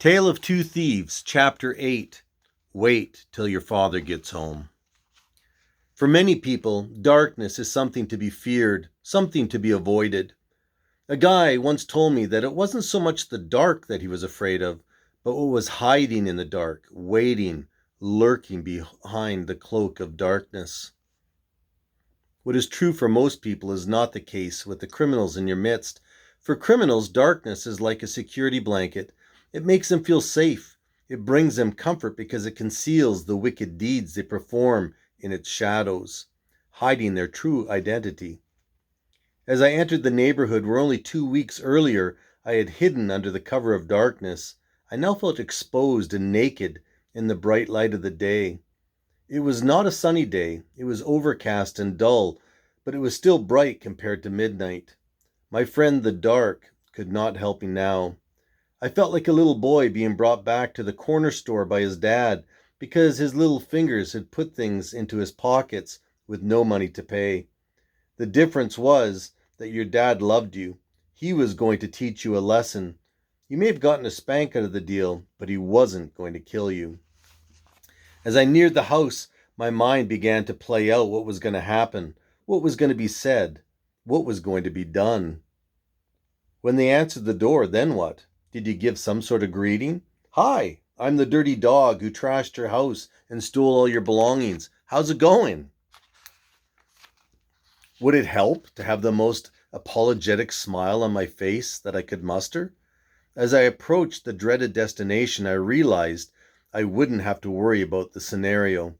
Tale of Two Thieves, Chapter 8. Wait till your father gets home. For many people, darkness is something to be feared, something to be avoided. A guy once told me that it wasn't so much the dark that he was afraid of, but what was hiding in the dark, waiting, lurking behind the cloak of darkness. What is true for most people is not the case with the criminals in your midst. For criminals, darkness is like a security blanket. It makes them feel safe. It brings them comfort because it conceals the wicked deeds they perform in its shadows, hiding their true identity. As I entered the neighborhood where only 2 weeks earlier I had hidden under the cover of darkness, I now felt exposed and naked in the bright light of the day. It was not a sunny day. It was overcast and dull, but it was still bright compared to midnight. My friend the dark could not help me now. I felt like a little boy being brought back to the corner store by his dad because his little fingers had put things into his pockets with no money to pay. The difference was that your dad loved you. He was going to teach you a lesson. You may have gotten a spank out of the deal, but he wasn't going to kill you. As I neared the house, my mind began to play out what was going to happen, what was going to be said, what was going to be done. When they answered the door, then what? Did you give some sort of greeting? Hi, I'm the dirty dog who trashed your house and stole all your belongings. How's it going? Would it help to have the most apologetic smile on my face that I could muster? As I approached the dreaded destination, I realized I wouldn't have to worry about the scenario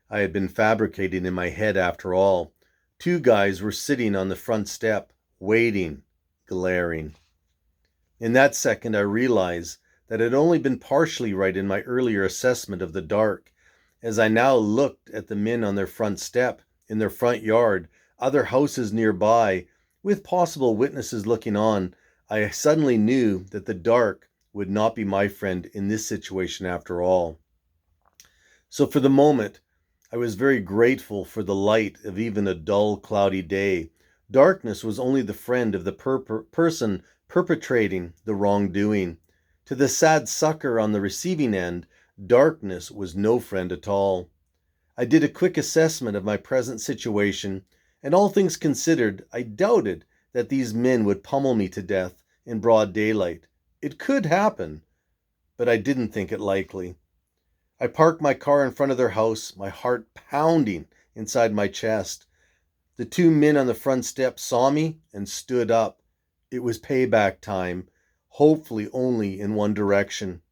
I had been fabricating in my head after all. Two guys were sitting on the front step, waiting, glaring. In that second, I realized that I had only been partially right in my earlier assessment of the dark. As I now looked at the men on their front step, in their front yard, other houses nearby, with possible witnesses looking on, I suddenly knew that the dark would not be my friend in this situation after all. So for the moment, I was very grateful for the light of even a dull, cloudy day. Darkness was only the friend of the person perpetrating the wrongdoing. To the sad sucker on the receiving end, darkness was no friend at all. I did a quick assessment of my present situation, and all things considered, I doubted that these men would pummel me to death in broad daylight. It could happen, but I didn't think it likely. I parked my car in front of their house, my heart pounding inside my chest. The two men on the front step saw me and stood up. It was payback time, hopefully only in one direction.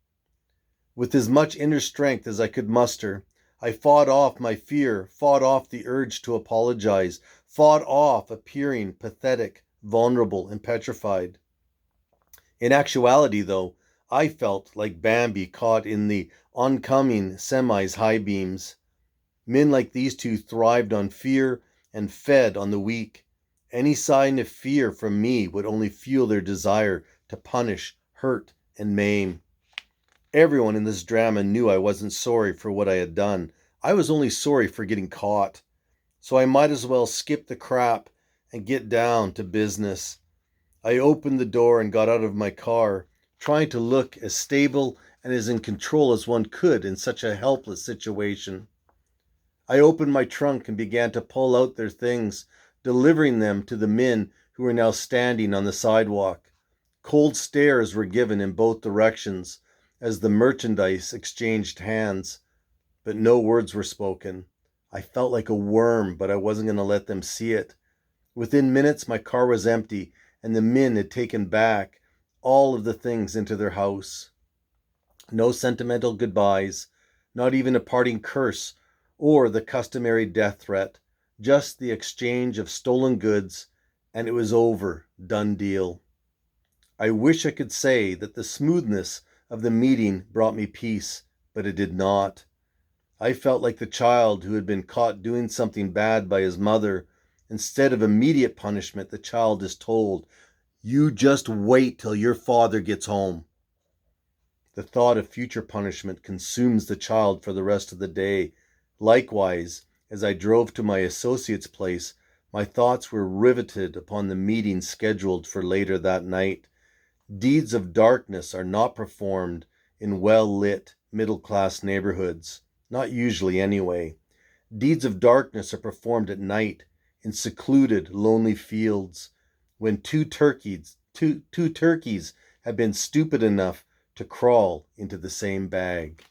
With as much inner strength as I could muster, I fought off my fear, fought off the urge to apologize, fought off appearing pathetic, vulnerable, and petrified. In actuality, though, I felt like Bambi caught in the oncoming semi's high beams. Men like these two thrived on fear and fed on the weak. Any sign of fear from me would only fuel their desire to punish, hurt, and maim. Everyone in this drama knew I wasn't sorry for what I had done. I was only sorry for getting caught. So I might as well skip the crap and get down to business. I opened the door and got out of my car, trying to look as stable and as in control as one could in such a helpless situation. I opened my trunk and began to pull out their things, delivering them to the men who were now standing on the sidewalk. Cold stares were given in both directions as the merchandise exchanged hands, but no words were spoken. I felt like a worm, but I wasn't going to let them see it. Within minutes, my car was empty, and the men had taken back all of the things into their house. No sentimental goodbyes, not even a parting curse or the customary death threat, just the exchange of stolen goods, and it was over, done deal. I wish I could say that the smoothness of the meeting brought me peace, but it did not. I felt like the child who had been caught doing something bad by his mother. Instead of immediate punishment, the child is told, "You just wait till your father gets home." The thought of future punishment consumes the child for the rest of the day. Likewise, as I drove to my associate's place, my thoughts were riveted upon the meeting scheduled for later that night. Deeds of darkness are not performed in well-lit, middle-class neighborhoods. Not usually, anyway. Deeds of darkness are performed at night in secluded, lonely fields when two turkeys have been stupid enough to crawl into the same bag.